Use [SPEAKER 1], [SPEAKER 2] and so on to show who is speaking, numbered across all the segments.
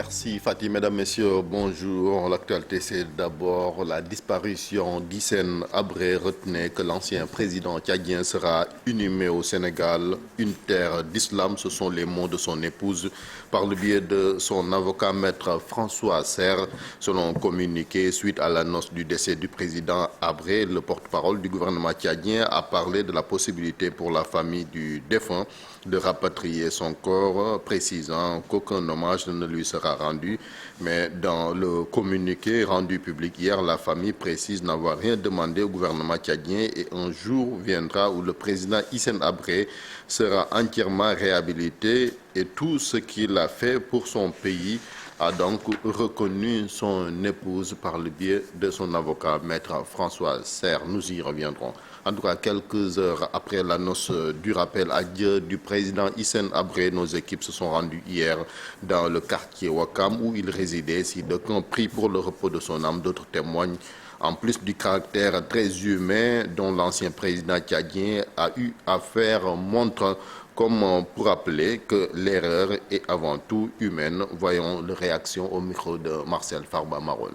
[SPEAKER 1] Merci Fatih. Mesdames, Messieurs, bonjour. L'actualité, c'est d'abord la disparition d'Hissène Habré. Retenez que l'ancien président tchadien sera inhumé au Sénégal, une terre d'islam. Ce sont les mots de son épouse par le biais de son avocat maître François Serre. Selon communiqué, suite à l'annonce du décès du président Habré, le porte-parole du gouvernement tchadien a parlé de la possibilité pour la famille du défunt de rapatrier son corps, précisant qu'aucun hommage ne lui sera rendu. Mais dans le communiqué rendu public hier, la famille précise n'avoir rien demandé au gouvernement tchadien et un jour viendra où le président Hissène Habré sera entièrement réhabilité et tout ce qu'il a fait pour son pays a donc reconnu son épouse par le biais de son avocat, maître François Serre. Nous y reviendrons. En tout cas, quelques heures après l'annonce du rappel à Dieu du président Hissène Habré, nos équipes se sont rendues hier dans le quartier Ouakam où il résidait. Si d'aucuns prient pour le repos de son âme, d'autres témoignent en plus du caractère très humain dont l'ancien président tchadien a eu à faire montre, comme pour rappeler que l'erreur est avant tout humaine. Voyons les réactions au micro de Marcel Farba Marol.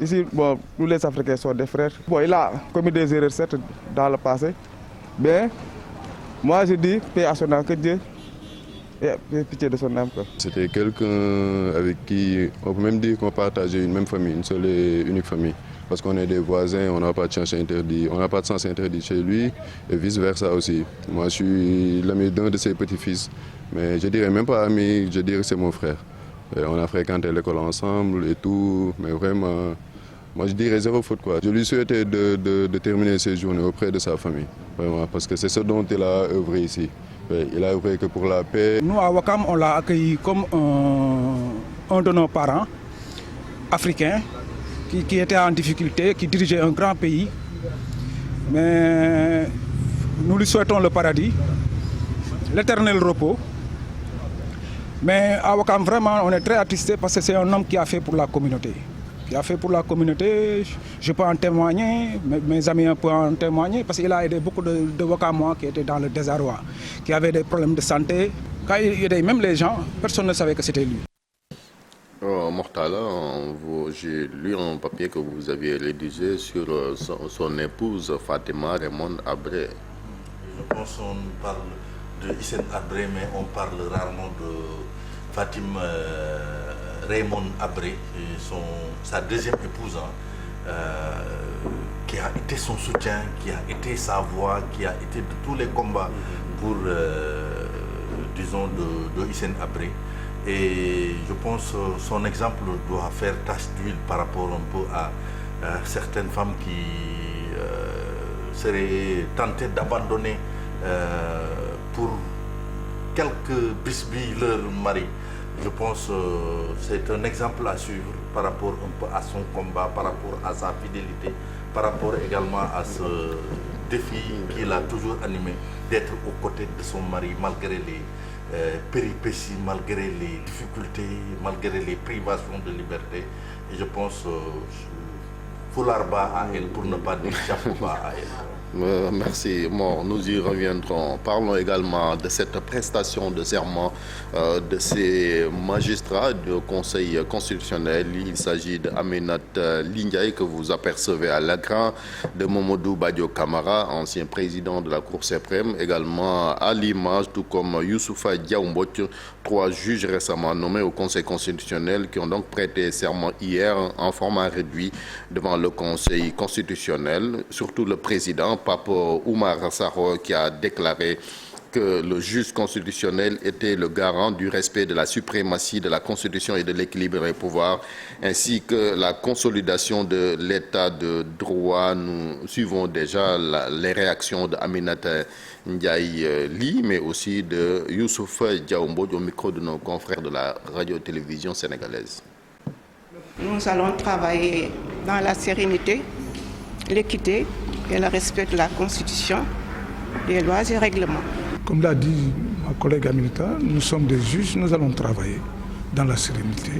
[SPEAKER 2] Ici, bon, tous les Africains sont des frères. Bon, il a commis des erreurs certes dans le passé, mais moi je dis paix à son âme, que Dieu ait pitié de son âme.
[SPEAKER 3] C'était quelqu'un avec qui on peut même dire qu'on partageait une même famille, une seule et unique famille. Parce qu'on est des voisins, on n'a pas de sens interdit, on n'a pas de sens interdit chez lui et vice versa aussi. Moi je suis l'ami d'un de ses petits-fils, mais je dirais même pas ami, je dirais que c'est mon frère. Et on a fréquenté l'école ensemble et tout, mais vraiment, moi je dirais zéro faute quoi. Je lui souhaitais de terminer ses journées auprès de sa famille, vraiment, parce que c'est ce dont il a œuvré ici. Il a œuvré que pour la paix.
[SPEAKER 4] Nous à Ouakam, on l'a accueilli comme un de nos parents africains qui était en difficulté, qui dirigeait un grand pays. Mais nous lui souhaitons le paradis, l'éternel repos. Mais à Ouakam, vraiment, on est très attristés parce que c'est un homme qui a fait pour la communauté. Qui a fait pour la communauté, je peux en témoigner, mes amis peuvent en témoigner, parce qu'il a aidé beaucoup de Ouakamois qui étaient dans le désarroi, qui avaient des problèmes de santé. Quand il aidait même les gens, personne ne savait que c'était lui.
[SPEAKER 1] Mortala, j'ai lu un papier que vous aviez rédigé sur son épouse Fatima Raymond Habré.
[SPEAKER 5] Je pense qu'on parle de Hissène Habré, mais on parle rarement de Fatima Raymond Habré, sa deuxième épouse, qui a été son soutien, qui a été sa voix, qui a été de tous les combats pour, disons, de Hissène Habré. Et je pense que son exemple doit faire tache d'huile par rapport un peu à certaines femmes qui seraient tentées d'abandonner pour quelques bisbilles leur mari. Je pense que c'est un exemple à suivre par rapport un peu à son combat, par rapport à sa fidélité, par rapport également à ce défi qu'il a toujours animé, d'être aux côtés de son mari malgré les péripéties, malgré les difficultés, malgré les privations de liberté. Et je pense foulard bas à elle pour ne pas dire chapeau bas à elle.
[SPEAKER 1] Merci. Bon, nous y reviendrons. Parlons également de cette prestation de serment de ces magistrats du Conseil constitutionnel. Il s'agit d'Aminata Lindiaye que vous apercevez à l'écran, de Momodou Badio Camara, ancien président de la Cour suprême, également à l'image, tout comme Youssoufa Diaoumbot, 3 juges récemment nommés au Conseil constitutionnel qui ont donc prêté serment hier en format réduit devant le Conseil constitutionnel, surtout le président Pape Oumar Sarr qui a déclaré que le juge constitutionnel était le garant du respect de la suprématie de la Constitution et de l'équilibre des pouvoirs, ainsi que la consolidation de l'état de droit. Nous suivons déjà les réactions d'Aminata Ndiaye Li, mais aussi de Youssouf Diaoumbo au micro de nos confrères de la radio-télévision sénégalaise.
[SPEAKER 6] Nous allons travailler dans la sérénité, l'équité et le respect de la Constitution, des lois et règlements.
[SPEAKER 4] Comme l'a dit ma collègue Aminata, nous sommes des juges, nous allons travailler dans la sérénité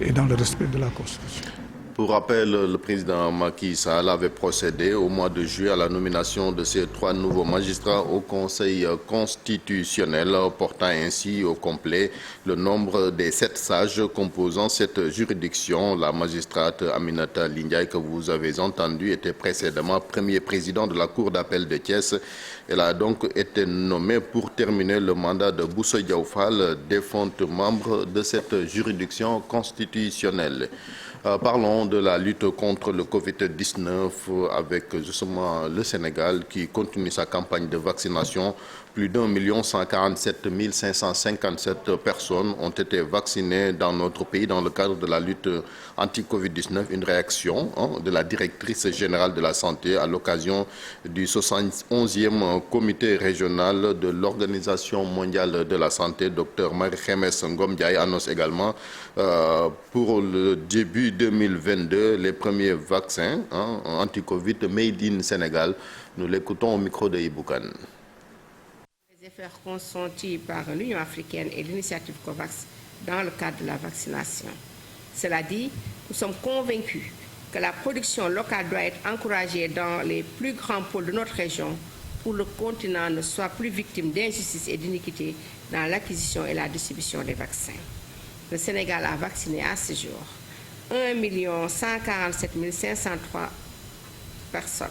[SPEAKER 4] et dans le respect de la Constitution.
[SPEAKER 1] Pour rappel, le président Macky Sall avait procédé au mois de juillet à la nomination de ces 3 nouveaux magistrats au Conseil constitutionnel, portant ainsi au complet le nombre des 7 sages composant cette juridiction. La magistrate Aminata Lindiaye, que vous avez entendue, était précédemment premier président de la Cour d'appel de Thiès. Elle a donc été nommée pour terminer le mandat de Bousso Diaw Fall, défunte membre de cette juridiction constitutionnelle. Parlons de la lutte contre le Covid-19 avec justement le Sénégal qui continue sa campagne de vaccination. Plus d'1 147 557 personnes ont été vaccinées dans notre pays dans le cadre de la lutte anti-Covid-19. Une réaction de la directrice générale de la santé à l'occasion du 71e comité régional de l'Organisation mondiale de la santé. Dr Marie-Khémesse Ngom Ndiaye annonce également pour le début 2022 les premiers vaccins anti-Covid made in Sénégal. Nous l'écoutons au micro de Iboukan.
[SPEAKER 7] Les efforts consentis par l'Union africaine et l'initiative COVAX dans le cadre de la vaccination. Cela dit, nous sommes convaincus que la production locale doit être encouragée dans les plus grands pôles de notre région pour que le continent ne soit plus victime d'injustice et d'iniquité dans l'acquisition et la distribution des vaccins. Le Sénégal a vacciné à ce jour 1 147 503 personnes.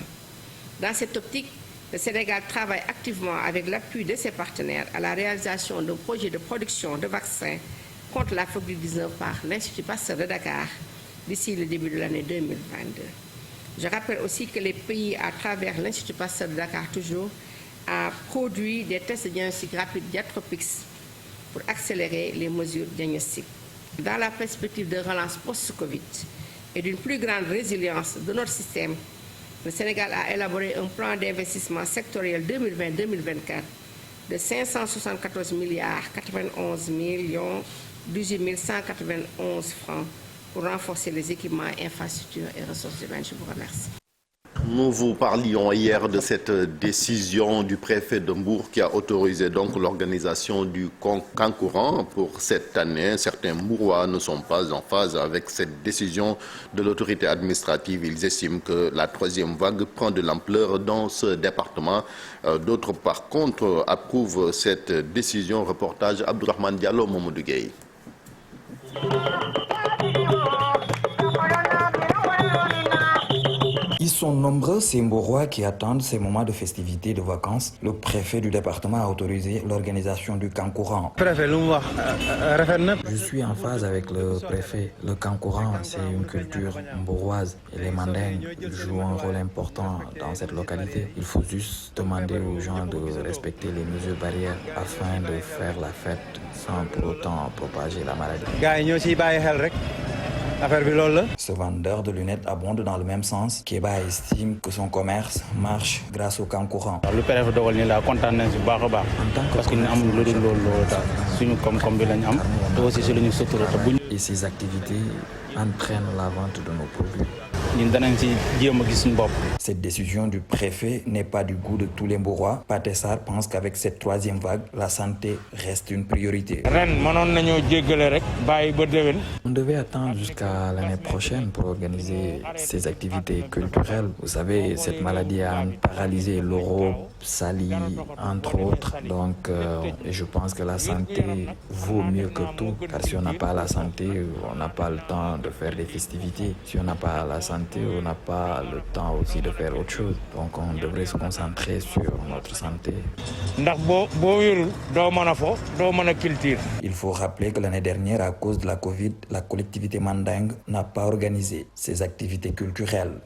[SPEAKER 7] Dans cette optique, le Sénégal travaille activement avec l'appui de ses partenaires à la réalisation d'un projet de production de vaccins contre la Covid-19 par l'Institut Pasteur de Dakar d'ici le début de l'année 2022. Je rappelle aussi que les pays, à travers l'Institut Pasteur de Dakar toujours, a produit des tests de diagnostic rapide Diatropix pour accélérer les mesures diagnostiques. Dans la perspective de relance post-Covid et d'une plus grande résilience de notre système, le Sénégal a élaboré un plan d'investissement sectoriel 2020-2024 de 574 milliards 91 millions 18 191 francs pour renforcer les équipements, infrastructures et ressources humaines. Je vous remercie.
[SPEAKER 1] Nous vous parlions hier de cette décision du préfet de Mbour qui a autorisé donc l'organisation du Kankourang pour cette année. Certains Mbourois ne sont pas en phase avec cette décision de l'autorité administrative. Ils estiment que la 3e vague prend de l'ampleur dans ce département. D'autres, par contre, approuvent cette décision. Reportage Abdourahmane Diallo, Mamadou Gueye.
[SPEAKER 8] Ils sont nombreux ces Mbourois qui attendent ces moments de festivités de vacances. Le préfet du département a autorisé l'organisation du Kankourang. Je suis en phase avec le préfet. Le Kankourang, c'est une culture mbouroise et les Mandingues jouent un rôle important dans cette localité. Il faut juste demander aux gens de respecter les mesures barrières afin de faire la fête sans pour autant propager la maladie. Ce vendeur de lunettes abonde dans le même sens. Kéba estime que son commerce marche grâce au Kankourang. Et ces activités entraînent la vente de nos produits. Cette décision du préfet n'est pas du goût de tous les Mbourois. Patessar pense qu'avec cette 3e vague, la santé reste une priorité. On devait attendre jusqu'à l'année prochaine pour organiser ces activités culturelles. Vous savez, cette maladie a paralysé l'Europe, Sali, entre autres. Donc, je pense que la santé vaut mieux que tout. Car si on n'a pas la santé, on n'a pas le temps de faire des festivités. Si on n'a pas la santé, on n'a pas le temps aussi de faire autre chose. Donc on devrait se concentrer sur notre santé. Il faut rappeler que l'année dernière, à cause de la Covid, la collectivité mandingue n'a pas organisé ses activités culturelles.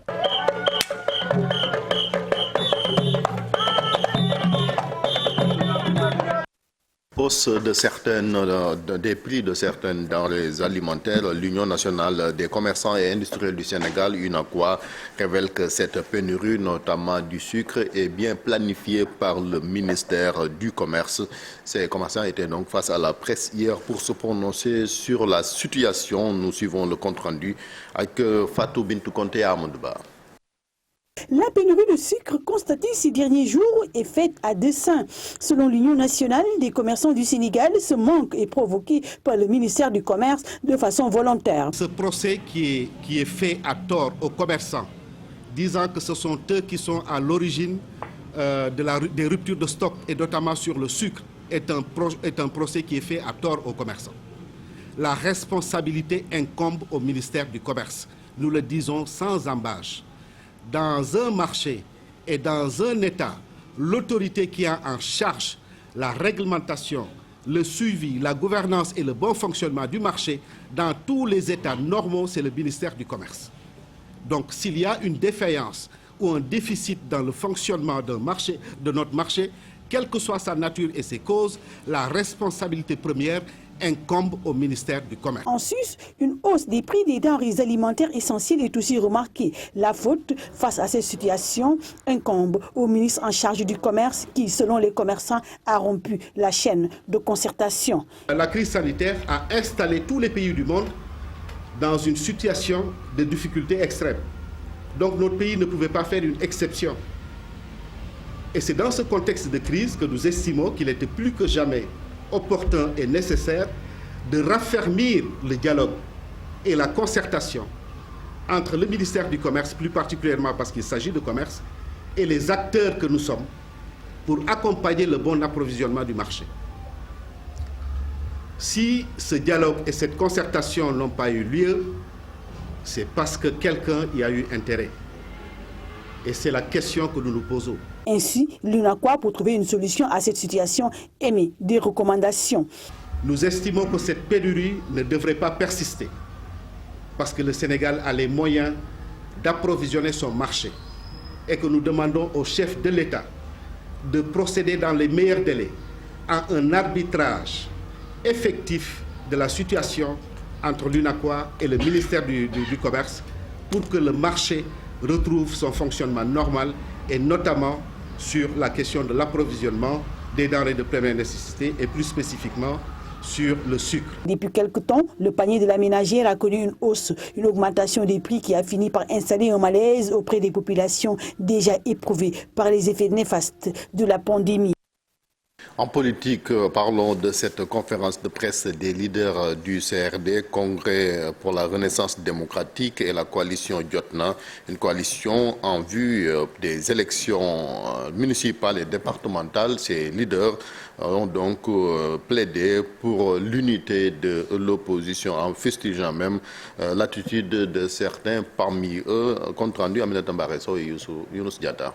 [SPEAKER 1] Hausse des prix de certaines denrées alimentaires, l'Union nationale des commerçants et industriels du Sénégal, UNACOIS, révèle que cette pénurie, notamment du sucre, est bien planifiée par le ministère du Commerce. Ces commerçants étaient donc face à la presse hier pour se prononcer sur la situation. Nous suivons le compte rendu avec Fatou Bintou Konté à Amadouba.
[SPEAKER 9] La pénurie de sucre constatée ces derniers jours est faite à dessein. Selon l'Union nationale des commerçants du Sénégal, ce manque est provoqué par le ministère du Commerce de façon volontaire.
[SPEAKER 10] Ce procès qui est fait à tort aux commerçants, disant que ce sont eux qui sont à l'origine des ruptures de stock et notamment sur le sucre, est un procès qui est fait à tort aux commerçants. La responsabilité incombe au ministère du Commerce. Nous le disons sans ambages. Dans un marché et dans un État, l'autorité qui a en charge la réglementation, le suivi, la gouvernance et le bon fonctionnement du marché, dans tous les États normaux, c'est le ministère du Commerce. Donc s'il y a une défaillance ou un déficit dans le fonctionnement d'un marché, de notre marché, quelle que soit sa nature et ses causes, la responsabilité première incombe au ministère du Commerce.
[SPEAKER 9] En Suisse, une hausse des prix des denrées alimentaires essentielles est aussi remarquée. La faute face à cette situation incombe au ministre en charge du Commerce qui, selon les commerçants, a rompu la chaîne de concertation.
[SPEAKER 10] La crise sanitaire a installé tous les pays du monde dans une situation de difficulté extrême. Donc notre pays ne pouvait pas faire une exception. Et c'est dans ce contexte de crise que nous estimons qu'il était plus que jamais opportun et nécessaire de raffermir le dialogue et la concertation entre le ministère du Commerce, plus particulièrement parce qu'il s'agit de commerce, et les acteurs que nous sommes pour accompagner le bon approvisionnement du marché. Si ce dialogue et cette concertation n'ont pas eu lieu, c'est parce que quelqu'un y a eu intérêt. Et c'est la question que nous nous posons.
[SPEAKER 9] Ainsi, l'UNACOIS, pour trouver une solution à cette situation, émet des recommandations.
[SPEAKER 10] Nous estimons que cette pénurie ne devrait pas persister parce que le Sénégal a les moyens d'approvisionner son marché et que nous demandons au chef de l'État de procéder dans les meilleurs délais à un arbitrage effectif de la situation entre l'UNACOIS et le ministère du Commerce pour que le marché retrouve son fonctionnement normal et notamment sur la question de l'approvisionnement des denrées de première nécessité et plus spécifiquement sur le sucre.
[SPEAKER 9] Depuis quelque temps, le panier de la ménagère a connu une hausse, une augmentation des prix qui a fini par installer un malaise auprès des populations déjà éprouvées par les effets néfastes de la pandémie.
[SPEAKER 1] En politique, parlons de cette conférence de presse des leaders du CRD, Congrès pour la Renaissance démocratique et la coalition Jotna, une coalition en vue des élections municipales et départementales. Ces leaders ont donc plaidé pour l'unité de l'opposition en fustigeant même l'attitude de certains parmi eux, compte rendu Aminata Mbaresso et Younous Diatta.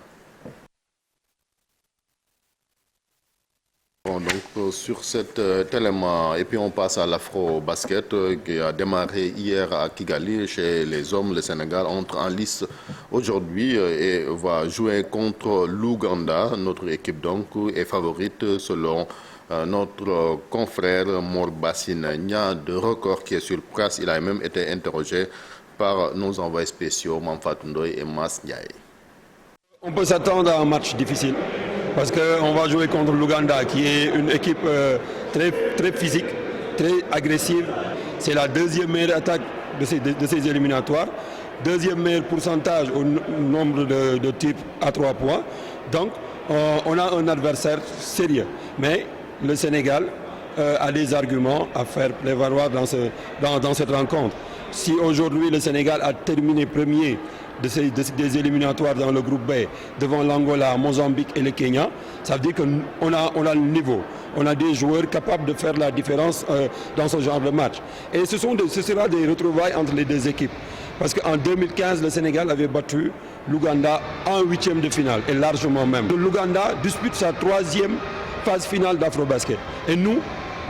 [SPEAKER 1] Donc sur cet élément, et puis on passe à l'afro-basket qui a démarré hier à Kigali chez les hommes. Le Sénégal entre en lice aujourd'hui et va jouer contre l'Ouganda. Notre équipe donc est favorite selon notre confrère Morbassine Nia de Record qui est sur place. Il a même été interrogé par nos envoyés spéciaux Mamfatou Ndoye et Mas Ndiaye.
[SPEAKER 11] On peut s'attendre à un match difficile parce qu'on va jouer contre l'Ouganda qui est une équipe très physique, très agressive. C'est la deuxième meilleure attaque de ces éliminatoires, deuxième meilleur pourcentage au nombre de tirs à 3 points. Donc on a un adversaire sérieux. Mais le Sénégal a des arguments à faire prévaloir dans cette rencontre. Si aujourd'hui le Sénégal a terminé premier des éliminatoires dans le groupe B devant l'Angola, Mozambique et le Kenya, ça veut dire qu'on a le niveau. On a des joueurs capables de faire la différence dans ce genre de match. Et ce sera des retrouvailles entre les deux équipes. Parce qu'en 2015, le Sénégal avait battu l'Ouganda en 8e de finale, et largement même. L'Ouganda dispute sa 3e phase finale d'Afrobasket. Et nous,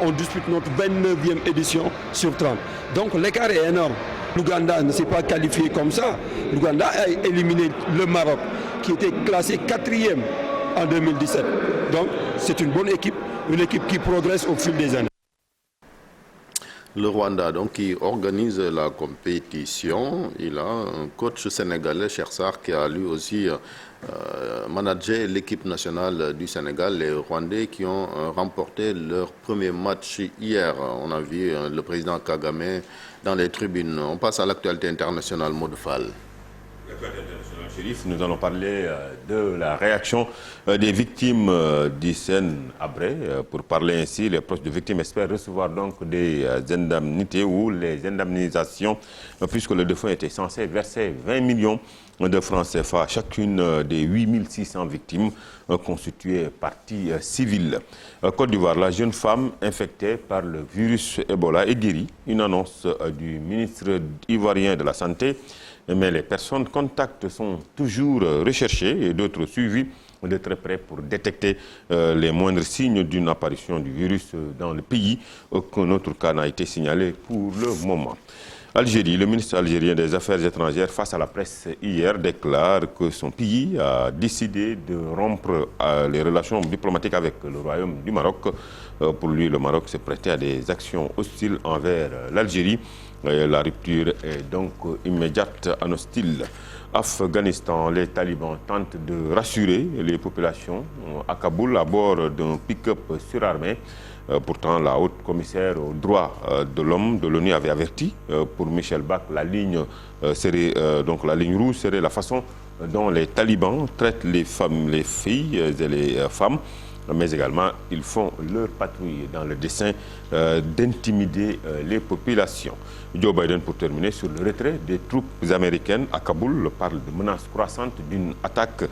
[SPEAKER 11] on dispute notre 29e édition sur 30. Donc l'écart est énorme. L'Ouganda ne s'est pas qualifié comme ça. L'Ouganda a éliminé le Maroc, qui était classé 4e en 2017. Donc c'est une bonne équipe, une équipe qui progresse au fil des années.
[SPEAKER 1] Le Rwanda, donc, qui organise la compétition, il a un coach sénégalais, Chersar, qui a lui aussi managé l'équipe nationale du Sénégal, les Rwandais qui ont remporté leur premier match hier. On a vu le président Kagame dans les tribunes. On passe à l'actualité internationale, Maud Fall.
[SPEAKER 12] L'actualité internationale, Chérif, nous allons parler de la réaction des victimes d'Hissène Habré. Pour parler ainsi, les proches de victimes espèrent recevoir donc des indemnités ou les indemnisations, puisque le défunt était censé verser 20 millions de francs CFA à chacune des 8600 victimes constituées partie civile. Côte d'Ivoire, la jeune femme infectée par le virus Ebola est guérie. Une annonce du ministre ivoirien de la Santé. Mais les personnes contacts sont toujours recherchées et d'autres suivies de très près pour détecter les moindres signes d'une apparition du virus dans le pays. Aucun autre cas n'a été signalé pour le moment. Algérie, le ministre algérien des Affaires étrangères, face à la presse hier, déclare que son pays a décidé de rompre les relations diplomatiques avec le Royaume du Maroc. Pour lui, le Maroc s'est prêté à des actions hostiles envers l'Algérie. La rupture est donc immédiate en hostile. Afghanistan, les talibans tentent de rassurer les populations à Kaboul à bord d'un pick-up surarmé. Pourtant, la haute commissaire aux droits de l'homme de l'ONU avait averti pour Michel Bach la ligne rouge serait la façon dont les talibans traitent les femmes, les filles et les femmes. Mais également, ils font leur patrouille dans le dessein d'intimider les populations. Joe Biden, pour terminer, sur le retrait des troupes américaines à Kaboul, parle de menaces croissantes d'une attaque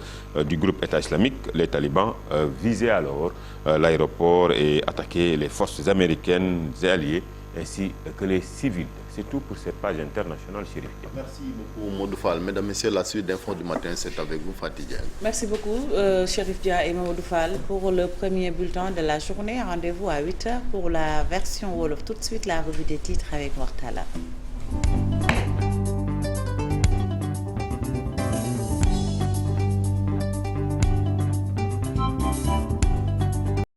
[SPEAKER 12] du groupe État islamique. Les talibans visaient alors l'aéroport et attaquaient les forces américaines et alliées, ainsi que les civils. C'est tout pour cette page internationale, Chérif.
[SPEAKER 1] Merci beaucoup, Mamadou Fall. Mesdames, Messieurs, la suite d'Info du matin, c'est avec vous, Fatih Diagne.
[SPEAKER 13] Merci beaucoup, Chérif Dia et Mamadou Fall, pour le premier bulletin de la journée. Rendez-vous à 8h pour la version Wolof. Tout de suite, la revue des titres avec Mortala.